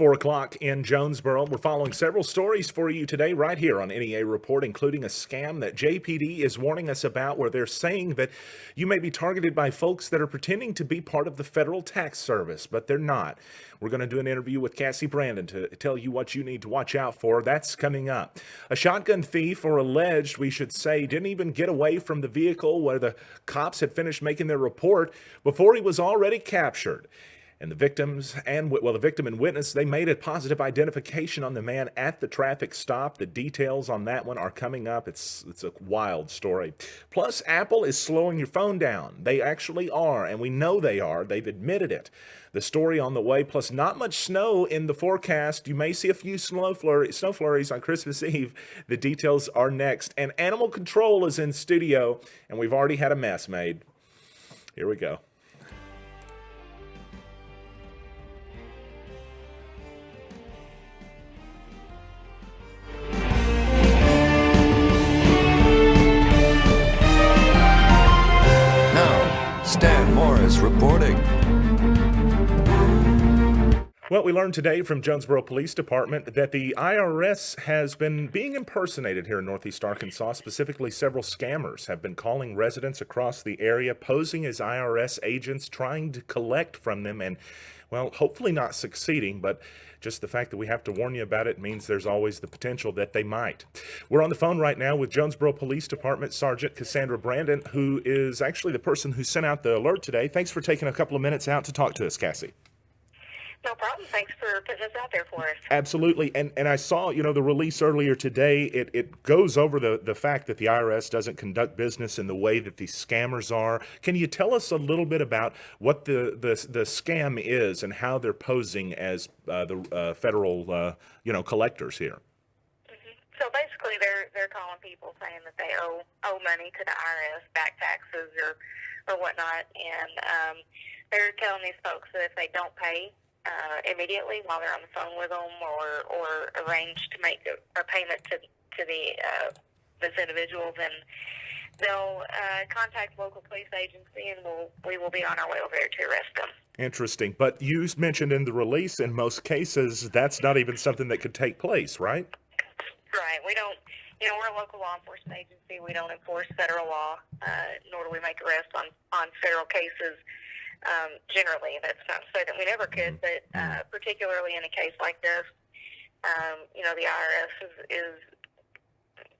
4 o'clock in Jonesboro. We're following several stories for you today right here on NEA Report, including a scam that JPD is warning us about where they're saying that you may be targeted by folks that are pretending to be part of the federal tax service, but they're not. We're going to do an interview with Cassie Brandon to tell you what you need to watch out for. That's coming up. A shotgun thief, or alleged, we should say, didn't even get away from the vehicle where the cops had finished making their report before he was already captured. And the victims the victim and witness, they made a positive identification on the man at the traffic stop. The details on that one are coming up. It's a wild story. Plus, Apple is slowing your phone down. They actually are, and we know they are. They've admitted it. The story on the way, plus not much snow in the forecast. You may see a few snow flurries on Christmas Eve. The details are next. And Animal Control is in studio, and we've already had a mess made. Here we go. Stan Morris reporting. Well, we learned today from Jonesboro Police Department that the IRS has been being impersonated here in Northeast Arkansas. Specifically, several scammers have been calling residents across the area, posing as IRS agents, trying to collect from them and, well, hopefully not succeeding, but just the fact that we have to warn you about it means there's always the potential that they might. We're on the phone right now with Jonesboro Police Department Sergeant Cassandra Brandon, who is actually the person who sent out the alert today. Thanks for taking a couple of minutes out to talk to us, Cassie. No problem. Thanks for putting this out there for us. Absolutely. And I saw, the release earlier today. It goes over the fact that the IRS doesn't conduct business in the way that these scammers are. Can you tell us a little bit about what the scam is and how they're posing as the federal, collectors here? So basically, they're calling people saying that they owe money to the IRS, back taxes or whatnot, and they're telling these folks that if they don't pay immediately while they're on the phone with them, or arrange to make a payment to this individual, then they'll contact local police agency, and we will be on our way over there to arrest them. Interesting. But you mentioned in the release, in most cases, that's not even something that could take place, right? Right. We don't. We're a local law enforcement agency. We don't enforce federal law, nor do we make arrests on federal cases. Generally, that's not to say that we never could, but particularly in a case like this, the IRS is,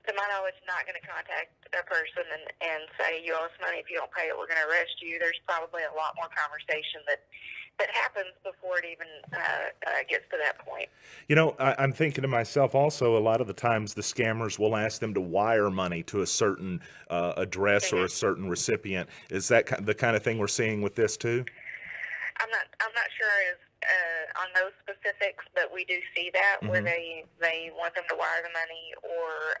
to my knowledge, not going to contact a person and say, you owe us money. If you don't pay it, we're going to arrest you. There's probably a lot more conversation that happens before it even gets to that point. I'm thinking to myself also, a lot of the times the scammers will ask them to wire money to a certain address or a certain recipient. Is that the kind of thing we're seeing with this too? I'm not sure on those specifics, but we do see that where they want them to wire the money, or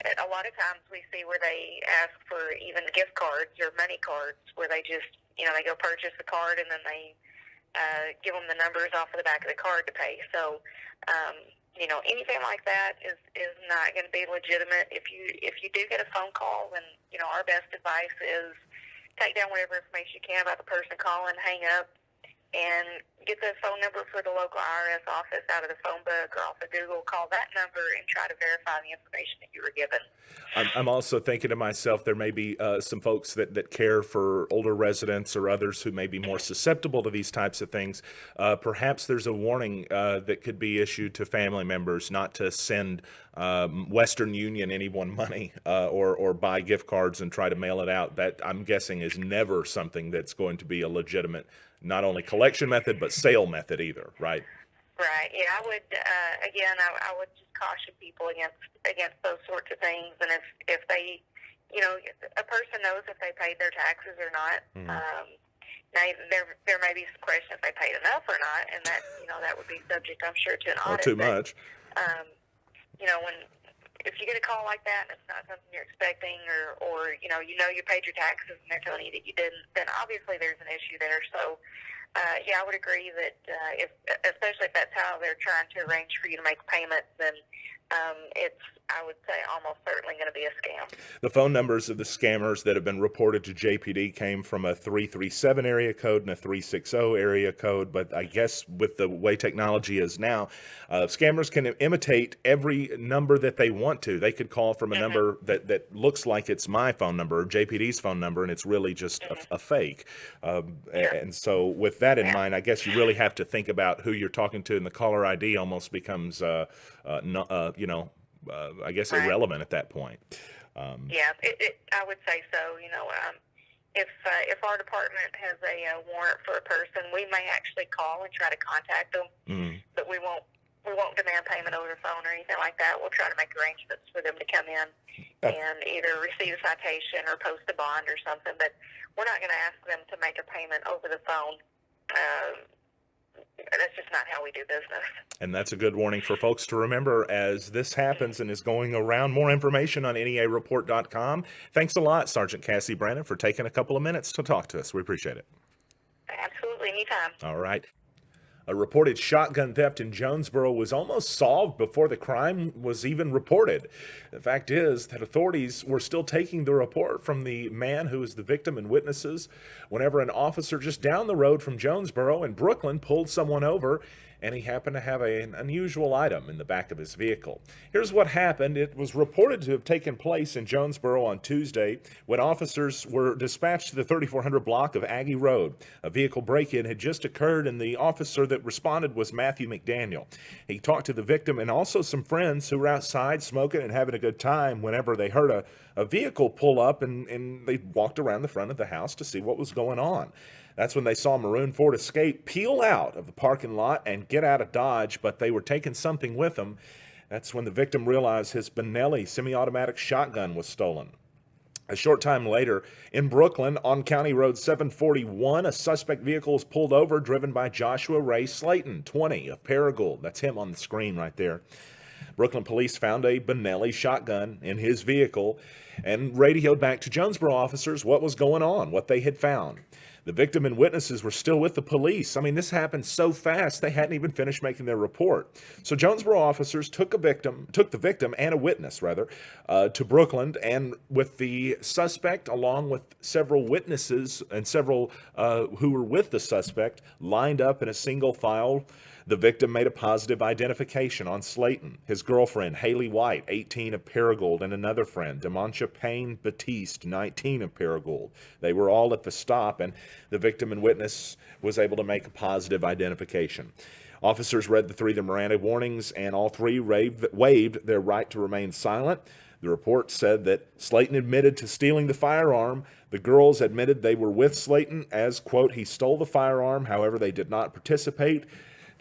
a lot of times we see where they ask for even gift cards or money cards, where they just they go purchase the card and then they give them the numbers off of the back of the card to pay. So anything like that is not going to be legitimate. If you do get a phone call, then our best advice is take down whatever information you can about the person calling, hang up, and get the phone number for the local IRS office out of the phone book or off of Google. Call that number and try to verify the information that you were given. I'm also thinking to myself, there may be some folks that care for older residents or others who may be more susceptible to these types of things. Perhaps there's a warning that could be issued to family members not to send Western Union anyone money or buy gift cards and try to mail it out. That, I'm guessing, is never something that's going to be a legitimate not only collection method but sale method either, right? Right. Yeah, I would. I would just caution people against those sorts of things. And if they, a person knows if they paid their taxes or not. Now there may be some question if they paid enough or not, and that that would be subject, I'm sure, to an audit. Or too much. If you get a call like that and it's not something you're expecting, or you paid your taxes and they're telling you that you didn't, then obviously there's an issue there. So I would agree that especially if that's how they're trying to arrange for you to make a payment, then it's, I would say, almost certainly going to be a scam. The phone numbers of the scammers that have been reported to JPD came from a 337 area code and a 360 area code, but I guess with the way technology is now, scammers can imitate every number that they want to. They could call from a number that looks like it's my phone number or JPD's phone number, and it's really just a fake. And so with that in mind, I guess you really have to think about who you're talking to, and the caller ID almost becomes, I guess, irrelevant at that point. Yeah, I would say so. If our department has a warrant for a person, we may actually call and try to contact them, but we won't demand payment over the phone or anything like that. We'll try to make arrangements for them to come in and either receive a citation or post a bond or something, but we're not going to ask them to make a payment over the phone. That's just not how we do business. And that's a good warning for folks to remember as this happens and is going around. More information on NEAreport.com. Thanks a lot, Sergeant Cassie Brandon, for taking a couple of minutes to talk to us. We appreciate it. Absolutely, anytime. All right. A reported shotgun theft in Jonesboro was almost solved before the crime was even reported. The fact is that authorities were still taking the report from the man who was the victim and witnesses whenever an officer just down the road from Jonesboro in Brooklyn pulled someone over, and he happened to have an unusual item in the back of his vehicle. Here's what happened. It was reported to have taken place in Jonesboro on Tuesday when officers were dispatched to the 3400 block of Aggie Road. A vehicle break-in had just occurred, and the officer that responded was Matthew McDaniel. He talked to the victim and also some friends who were outside smoking and having a good time whenever they heard a vehicle pull up, and they walked around the front of the house to see what was going on. That's when they saw a maroon Ford Escape peel out of the parking lot and get out of Dodge, but they were taking something with them. That's when the victim realized his Benelli semi-automatic shotgun was stolen. A short time later, in Brooklyn, on County Road 741, a suspect vehicle was pulled over, driven by Joshua Ray Slayton, 20, of Paragould. That's him on the screen right there. Brooklyn police found a Benelli shotgun in his vehicle and radioed back to Jonesboro officers what was going on, what they had found. The victim and witnesses were still with the police. I mean, this happened so fast, they hadn't even finished making their report. So Jonesboro officers took the victim and a witness, to Brooklyn, and with the suspect, along with several witnesses and several who were with the suspect, lined up in a single file. The victim made a positive identification on Slayton, his girlfriend, Haley White, 18, of Paragould, and another friend, Demontia Payne Batiste, 19, of Paragould. They were all at the stop, and the victim and witness was able to make a positive identification. Officers read the three of the Miranda warnings, and all three waived their right to remain silent. The report said that Slayton admitted to stealing the firearm. The girls admitted they were with Slayton as, quote, he stole the firearm. However, they did not participate.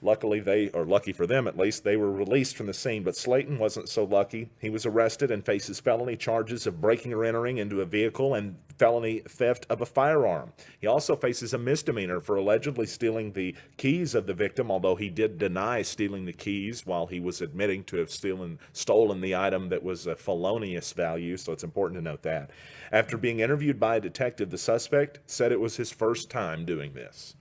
Lucky for them at least, they were released from the scene, but Slayton wasn't so lucky. He was arrested and faces felony charges of breaking or entering into a vehicle and felony theft of a firearm. He also faces a misdemeanor for allegedly stealing the keys of the victim, although he did deny stealing the keys while he was admitting to have stolen the item that was a felonious value, so it's important to note that. After being interviewed by a detective, the suspect said it was his first time doing this.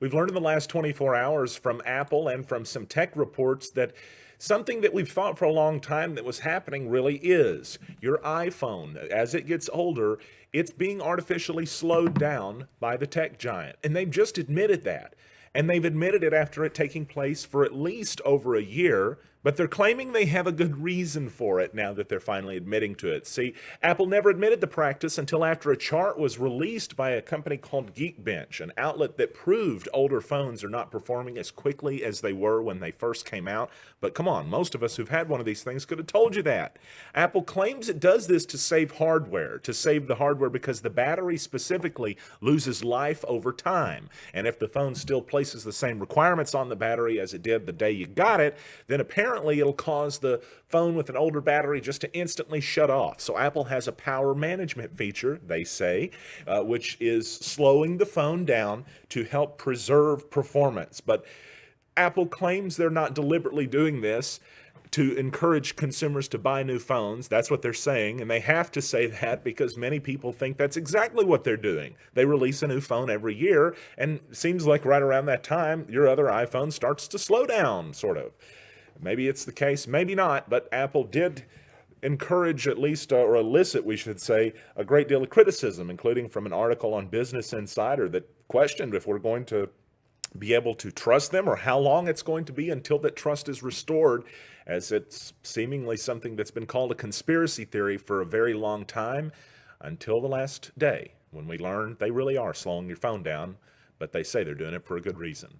We've learned in the last 24 hours from Apple and from some tech reports that something that we've thought for a long time that was happening really is. Your iPhone, as it gets older, it's being artificially slowed down by the tech giant. And they've just admitted that. And they've admitted it after it taking place for at least over a year, but they're claiming they have a good reason for it now that they're finally admitting to it. See, Apple never admitted the practice until after a chart was released by a company called Geekbench, an outlet that proved older phones are not performing as quickly as they were when they first came out. But come on, most of us who've had one of these things could have told you that. Apple claims it does this to save the hardware because the battery specifically loses life over time. And if the phone still places the same requirements on the battery as it did the day you got it, then apparently it'll cause the phone with an older battery just to instantly shut off. So Apple has a power management feature, they say, which is slowing the phone down to help preserve performance. But Apple claims they're not deliberately doing this to encourage consumers to buy new phones. That's what they're saying, and they have to say that because many people think that's exactly what they're doing. They release a new phone every year, and it seems like right around that time, your other iPhone starts to slow down, sort of. Maybe it's the case, maybe not, but Apple did encourage at least, or elicit, we should say, a great deal of criticism, including from an article on Business Insider that questioned if we're going to be able to trust them or how long it's going to be until that trust is restored, as it's seemingly something that's been called a conspiracy theory for a very long time, until the last day when we learn they really are slowing your phone down, but they say they're doing it for a good reason.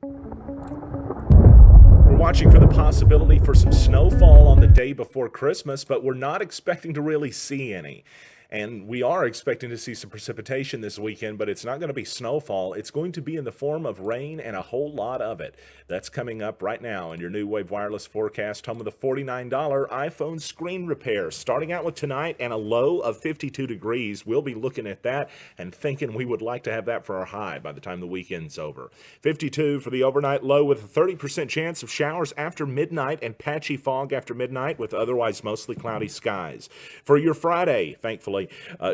We're watching for the possibility for some snowfall on the day before Christmas, but we're not expecting to really see any. And we are expecting to see some precipitation this weekend, but it's not going to be snowfall. It's going to be in the form of rain, and a whole lot of it. That's coming up right now in your New Wave Wireless forecast, home of the $49 iPhone screen repair. Starting out with tonight and a low of 52 degrees. We'll be looking at that and thinking we would like to have that for our high by the time the weekend's over. 52 for the overnight low, with a 30% chance of showers after midnight and patchy fog after midnight, with otherwise mostly cloudy skies. For your Friday, thankfully,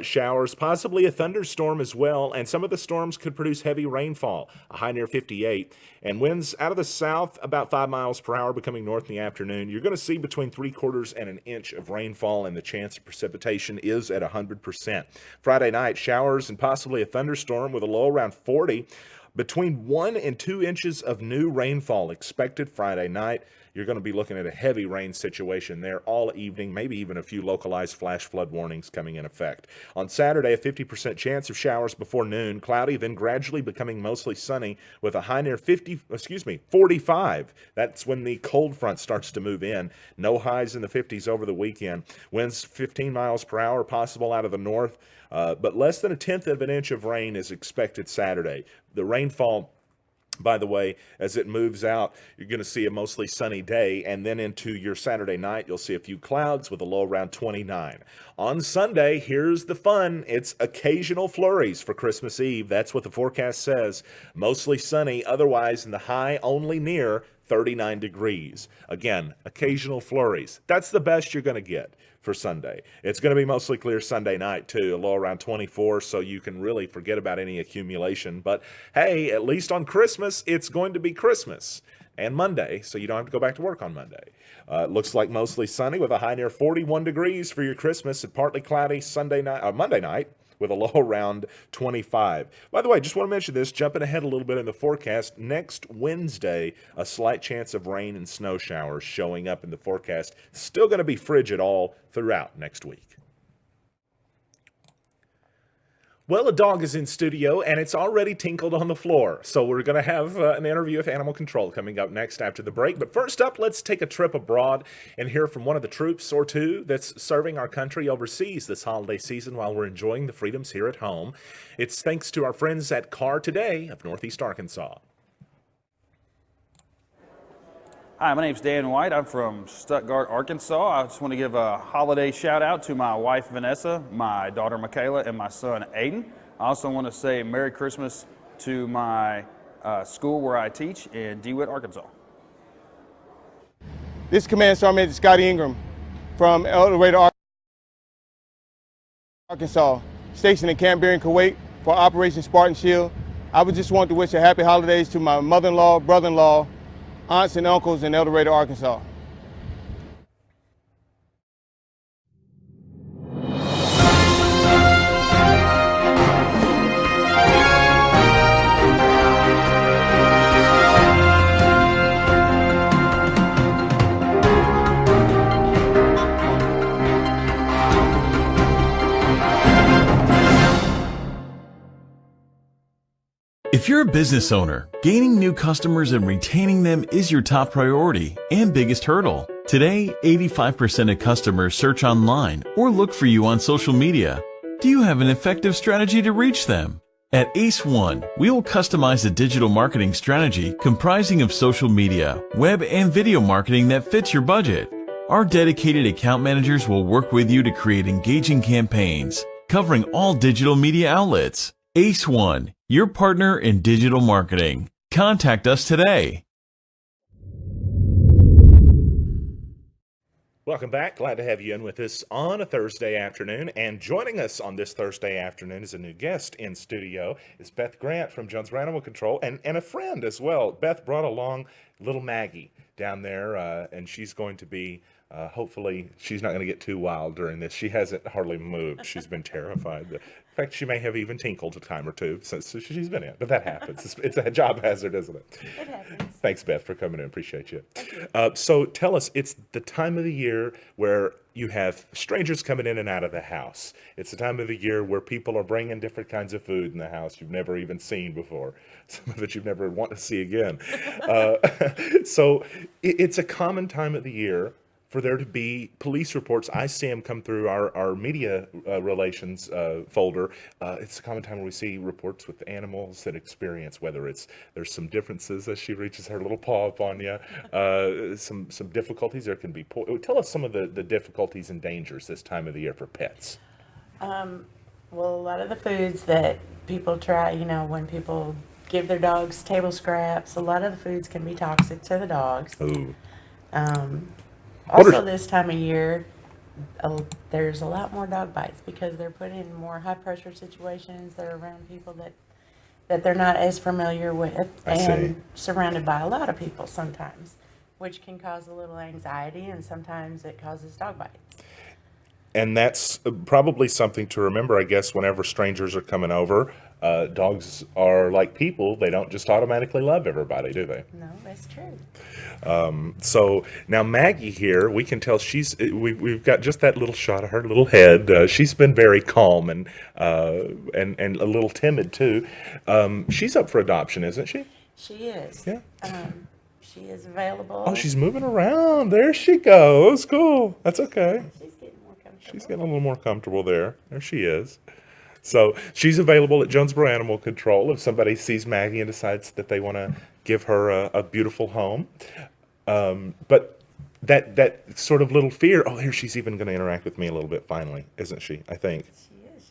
showers, possibly a thunderstorm as well, and some of the storms could produce heavy rainfall, a high near 58, and winds out of the south about 5 miles per hour, becoming north in the afternoon. You're going to see between 3/4 and an inch of rainfall, and the chance of precipitation is at 100%. Friday night, showers and possibly a thunderstorm with a low around 40. Between 1 and 2 inches of new rainfall expected Friday night. You're going to be looking at a heavy rain situation there all evening, maybe even a few localized flash flood warnings coming in effect. On Saturday, a 50% chance of showers before noon, cloudy, then gradually becoming mostly sunny with a high near 45. That's when the cold front starts to move in. No highs in the 50s over the weekend. Winds 15 miles per hour possible out of the north, but less than 1/10 of an inch of rain is expected Saturday. The rainfall, by the way, as it moves out, you're going to see a mostly sunny day, and then into your Saturday night, you'll see a few clouds with a low around 29. On Sunday, here's the fun. It's occasional flurries for Christmas Eve. That's what the forecast says. Mostly sunny, otherwise in the high only near 39 degrees. Again, occasional flurries. That's the best you're going to get for Sunday. It's going to be mostly clear Sunday night too, a low around 24, so you can really forget about any accumulation. But hey, at least on Christmas, it's going to be Christmas and Monday, so you don't have to go back to work on Monday. Looks like mostly sunny with a high near 41 degrees for your Christmas, and partly cloudy Monday night with a low around 25. By the way, just want to mention this, jumping ahead a little bit in the forecast, next Wednesday, a slight chance of rain and snow showers showing up in the forecast. Still going to be frigid all throughout next week. Well, a dog is in studio, and it's already tinkled on the floor. So we're going to have an interview with Animal Control coming up next after the break. But first up, let's take a trip abroad and hear from one of the troops or two that's serving our country overseas this holiday season while we're enjoying the freedoms here at home. It's thanks to our friends at Car Today of Northeast Arkansas. Hi, my name's Dan White. I'm from Stuttgart, Arkansas. I just want to give a holiday shout out to my wife, Vanessa, my daughter, Michaela, and my son, Aiden. I also want to say Merry Christmas to my school where I teach in DeWitt, Arkansas. This is Command Sergeant Scotty Ingram from El Dorado, Arkansas, stationed in Camp Berry, Kuwait for Operation Spartan Shield. I would just want to wish a happy holidays to my mother-in-law, brother-in-law, aunts and uncles in El Dorado, Arkansas. If you're a business owner, gaining new customers and retaining them is your top priority and biggest hurdle. Today, 85% of customers search online or look for you on social media. Do you have an effective strategy to reach them? At Ace One, we will customize a digital marketing strategy comprising of social media, web, and video marketing that fits your budget. Our dedicated account managers will work with you to create engaging campaigns, covering all digital media outlets. Ace One, your partner in digital marketing. Contact us today. Welcome back. Glad to have you in with us on a Thursday afternoon. And joining us on this Thursday afternoon is a new guest in studio. It's Beth Grant from Jonesboro Animal Control and a friend as well. Beth brought along little Maggie down there, and she's going to be, hopefully, she's not going to get too wild during this. She hasn't hardly moved. She's been terrified. In fact, she may have even tinkled a time or two since she's been in. But that happens. It's a job hazard, isn't it? It happens. Thanks, Beth, for coming in. Appreciate you. So tell us, it's the time of the year where you have strangers coming in and out of the house. It's the time of the year where people are bringing different kinds of food in the house you've never even seen before, some of it you've never want to see again. So it's a common time of the year for there to be police reports. I see them come through our media relations folder. It's a common time where we see reports with animals that experience, whether there's some differences as she reaches her little paw up on you, some difficulties. There can be, tell us some of the difficulties and dangers this time of the year for pets. Well, a lot of the foods that people try, when people give their dogs table scraps, a lot of the foods can be toxic to the dogs. Ooh. Also, this time of year, there's a lot more dog bites because they're put in more high-pressure situations. They're around people that they're not as familiar with and surrounded by a lot of people sometimes, which can cause a little anxiety, and sometimes it causes dog bites. And that's probably something to remember, I guess, whenever strangers are coming over. Dogs are like people. They don't just automatically love everybody, do they? No, that's true. So now Maggie here, we can tell we've got just that little shot of her little head. She's been very calm and a little timid too. She's up for adoption, isn't she? She is. Yeah. She is available. Oh, she's moving around. There she goes. Cool. That's okay. She's getting more comfortable. She's getting a little more comfortable there. There she is. So she's available at Jonesboro Animal Control if somebody sees Maggie and decides that they want to give her a beautiful home. But that sort of little fear, oh, here she's even going to interact with me a little bit finally, isn't she? I think. She is.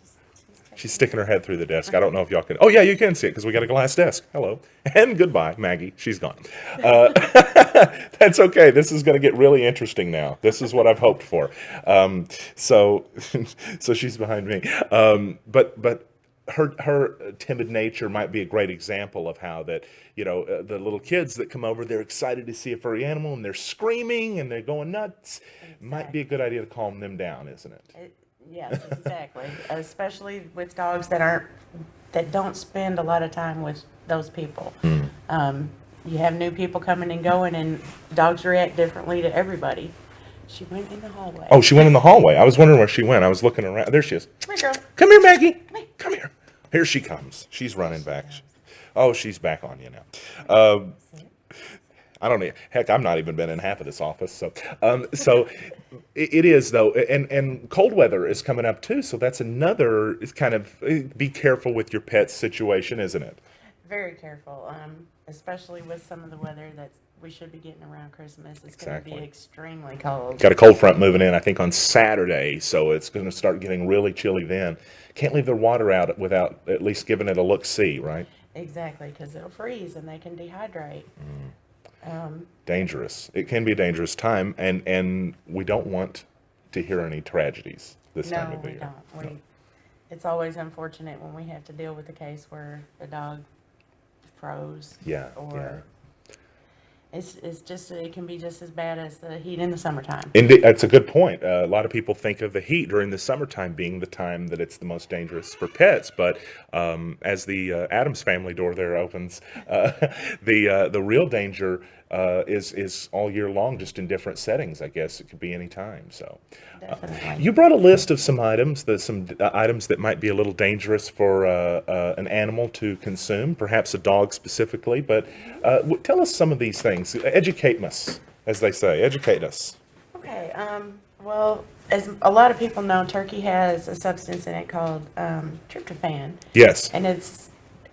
She's sticking her head through the desk. I don't know if y'all can. Oh, yeah, you can see it because we got a glass desk. Hello. And goodbye, Maggie. She's gone. That's okay. This is going to get really interesting now. This is what I've hoped for. So she's behind me. But her timid nature might be a great example of how that, the little kids that come over, they're excited to see a furry animal and they're screaming and they're going nuts. Exactly. Might be a good idea to calm them down, isn't it? Yes, exactly. Especially with dogs that don't spend a lot of time with those people. You have new people coming and going, and dogs react differently to everybody. She went in the hallway. Oh, she went in the hallway. I was wondering where she went. I was looking around. There she is. Come here, girl. Come here, Maggie. Come here. Here she comes. She's running back. Oh, she's back on you now. I don't know. Heck, I've not even been in half of this office. So it is, though. And cold weather is coming up, too. So that's another kind of be careful with your pet's situation, isn't it? Very careful, especially with some of the weather that we should be getting around Christmas. It's going to be extremely cold. Got a cold front moving in, I think, on Saturday. So it's going to start getting really chilly then. Can't leave their water out without at least giving it a look-see, right? Exactly, because it'll freeze and they can dehydrate. Dangerous. It can be a dangerous time, and we don't want to hear any tragedies this time of the year. No, we don't. It's always unfortunate when we have to deal with a case where the dog froze. Yeah. It can be just as bad as the heat in the summertime. Indeed, that's a good point. A lot of people think of the heat during the summertime being the time that it's the most dangerous for pets, but as the Addams Family door there opens, the real danger is all year long, just in different settings. I guess it could be any time. So, you brought a list of some items, items that might be a little dangerous for an animal to consume, perhaps a dog specifically. But tell us some of these things. Educate us, as they say. Educate us. Okay. Well, as a lot of people know, turkey has a substance in it called tryptophan. Yes. And it's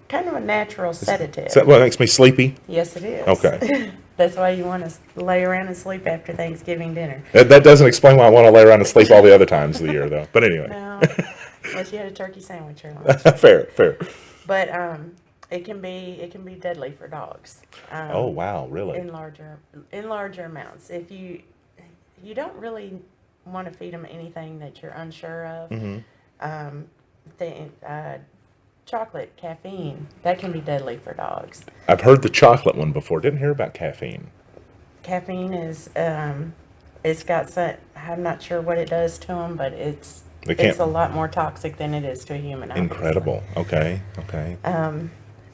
kind of a natural sedative. Is that what makes me sleepy? Yes, it is. Okay. That's why you want to lay around and sleep after Thanksgiving dinner. That doesn't explain why I want to lay around and sleep all the other times of the year, though. But anyway. No, unless you had a turkey sandwich or lunch. Fair. But it can be deadly for dogs. Oh wow, really? In larger amounts. If you you don't really want to feed them anything that you're unsure of. Chocolate, caffeine, that can be deadly for dogs. I've heard the chocolate one before. Didn't hear about caffeine. Caffeine is, it's got some, I'm not sure what it does to them, but it's a lot more toxic than it is to a human. Obviously. Incredible. Okay.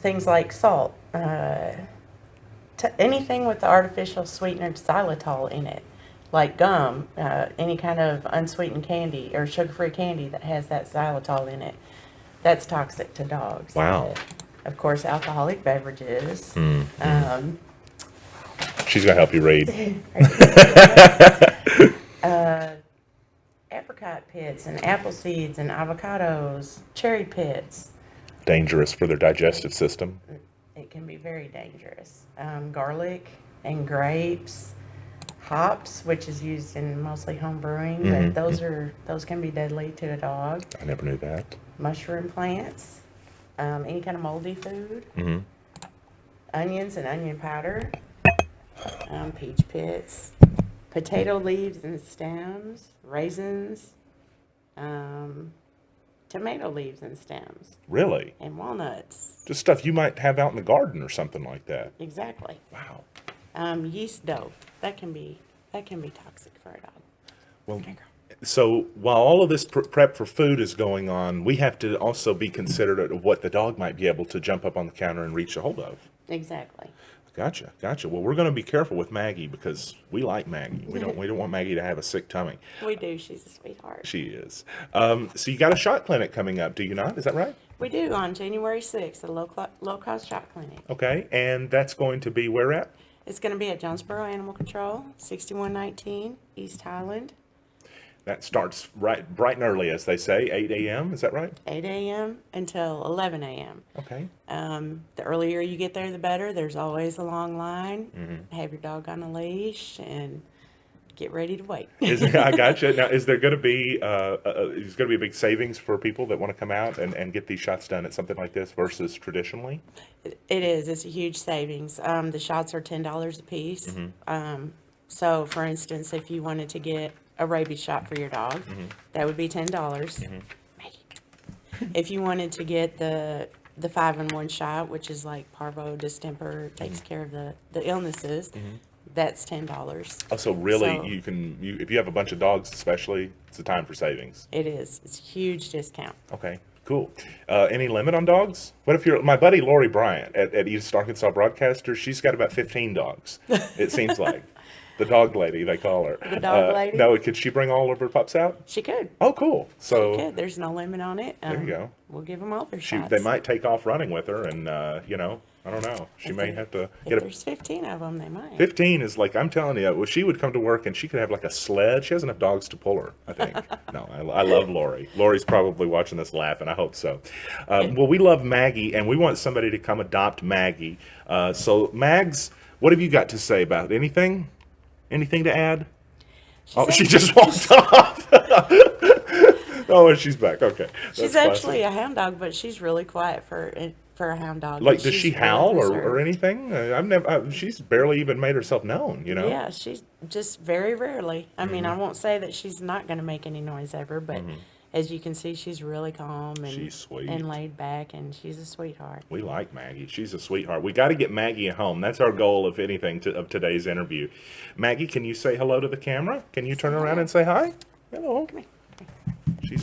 Things like salt, anything with the artificial sweetener xylitol in it, like gum, any kind of unsweetened candy or sugar-free candy that has that xylitol in it, that's toxic to dogs. Wow. Of course, alcoholic beverages. She's gonna help you read. Apricot pits and apple seeds and avocados, cherry pits. Dangerous for their digestive system. It can be very dangerous. Garlic and grapes, hops, which is used in mostly home brewing, but those can be deadly to a dog. I never knew that. Mushroom plants, any kind of moldy food, onions and onion powder, peach pits, potato leaves and stems, raisins, tomato leaves and stems. Really? And walnuts. Just stuff you might have out in the garden or something like that. Exactly. Wow. Yeast dough, that can be toxic for a dog. Well, so while all of this prep for food is going on, we have to also be considerate of what the dog might be able to jump up on the counter and reach a hold of. Exactly. Gotcha. Well, we're going to be careful with Maggie because we like Maggie. We don't want Maggie to have a sick tummy. We do. She's a sweetheart. She is. So you got a shot clinic coming up, do you not? Is that right? We do on January 6th, a low-cost shot clinic. Okay, and that's going to be where at? It's going to be at Jonesboro Animal Control, 6119 East Highland. That starts bright and early, as they say, 8 a.m. Is that right? 8 a.m. until 11 a.m. Okay. The earlier you get there, the better. There's always a long line. Have your dog on a leash and get ready to wait. I gotcha. Now, is there going to be a big savings for people that want to come out and get these shots done at something like this versus traditionally? It is. It's a huge savings. The shots are $10 a piece. So, for instance, if you wanted to get a rabies shot for your dog, that would be $10. If you wanted to get the 5-in-1 shot, which is like parvo, distemper, takes care of the illnesses, that's $10. Oh, so really, So- if you have a bunch of dogs, especially, it's a time for savings. It is. It's a huge discount. Okay, cool. Any limit on dogs? What if my buddy Lori Bryant at East Arkansas Broadcaster? She's got about 15 dogs. It seems like. The dog lady, they call her. The dog lady? No, could she bring all of her pups out? She could. Oh, cool. So She could. There's no limit on it. There you go. We'll give them all their shots. they might take off running with her, and I don't know. She may have to If get a. there's 15 of them, they might. 15 is like, I'm telling you, well, she would come to work and she could have like a sled. She has enough dogs to pull her, I think. No, I love Lori. Lori's probably watching this laughing. I hope so. Well, we love Maggie, and we want somebody to come adopt Maggie. So, Mags, what have you got to say about it? Anything? Anything to add? She just walked off. Oh, and she's back. Okay. She's That's actually a hound dog, but she's really quiet for a hound dog. like, does She's she really howl or reserved. anything? I've never. She's barely even made herself known. Yeah, she's just very rarely. I mean, I won't say that she's not going to make any noise ever, but as you can see, she's really calm and She's sweet. and laid back, and she's a sweetheart. We like Maggie. She's a sweetheart. We got to get Maggie at home. That's our goal, if anything, of today's interview. Maggie, can you say hello to the camera? Can you turn around and say hi? Hello.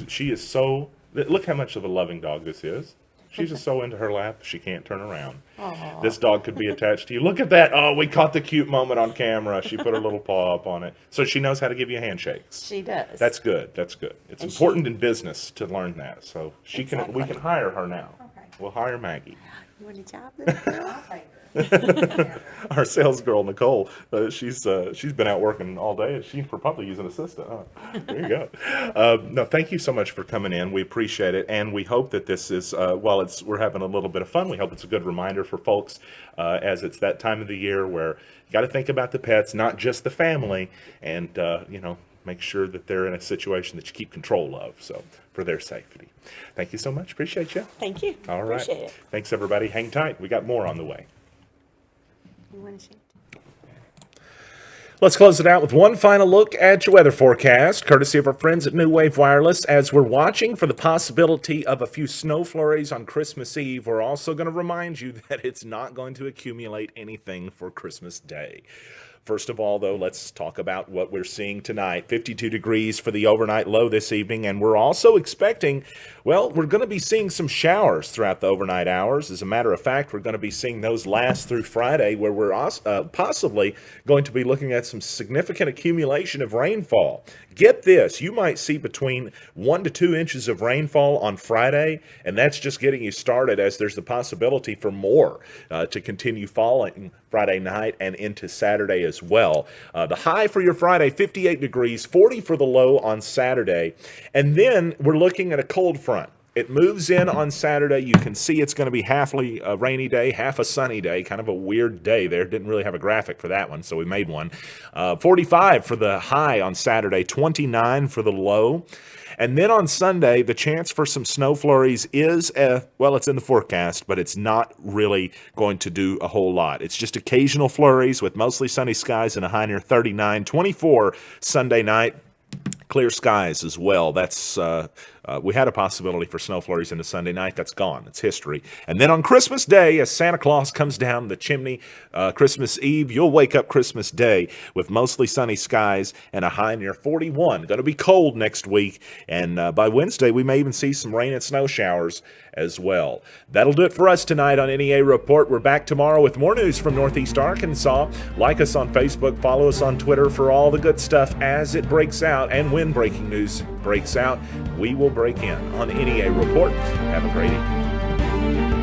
She is so. Look how much of a loving dog this is. She's just so into her lap, she can't turn around. Aww. This dog could be attached to you. Look at that. Oh, we caught the cute moment on camera. She put her little paw up on it. So she knows how to give you handshakes. She does. That's good. That's good. It's And important in business to learn that. So we Exactly. can hire her now. Okay. We'll hire Maggie. You want a job, little girl? Our sales girl, Nicole, she's been out working all day. She could probably use an assistant. Huh? There you go. No, thank you so much for coming in. We appreciate it, and we hope that this is while we're having a little bit of fun. We hope it's a good reminder for folks as it's that time of the year where you got to think about the pets, not just the family, and make sure that they're in a situation that you keep control of. So for their safety. Thank you so much. Appreciate you. Thank you. All right. Appreciate it. Thanks, everybody. Hang tight. We got more on the way. You want to shake? Let's close it out with one final look at your weather forecast, courtesy of our friends at New Wave Wireless. As we're watching for the possibility of a few snow flurries on Christmas Eve, we're also going to remind you that it's not going to accumulate anything for Christmas Day. First of all, though, let's talk about what we're seeing tonight. 52 degrees for the overnight low this evening, and we're also expecting, well, we're going to be seeing some showers throughout the overnight hours. As a matter of fact, we're going to be seeing those last through Friday, where we're possibly going to be looking at some significant accumulation of rainfall. Get this, you might see between 1 to 2 inches of rainfall on Friday, and that's just getting you started, as there's the possibility for more to continue falling Friday night and into Saturday as well. The high for your Friday, 58 degrees, 40 for the low on Saturday. And then we're looking at a cold front. It moves in on Saturday. You can see it's going to be half a rainy day, half a sunny day, kind of a weird day there. Didn't really have a graphic for that one, so we made one. 45 for the high on Saturday, 29 for the low. And then on Sunday, the chance for some snow flurries is, well, it's in the forecast, but it's not really going to do a whole lot. It's just occasional flurries with mostly sunny skies and a high near 39, 24 Sunday night. Clear skies as well. That's we had a possibility for snow flurries into Sunday night. That's gone. It's history. And then on Christmas Day, as Santa Claus comes down the chimney, Christmas Eve, you'll wake up Christmas Day with mostly sunny skies and a high near 41. Going to be cold next week, and by Wednesday, we may even see some rain and snow showers as well. That'll do it for us tonight on NEA Report. We're back tomorrow with more news from Northeast Arkansas. Like us on Facebook, follow us on Twitter for all the good stuff as it breaks out, and when breaking news breaks out, we will break in on NEA Report. Have a great evening.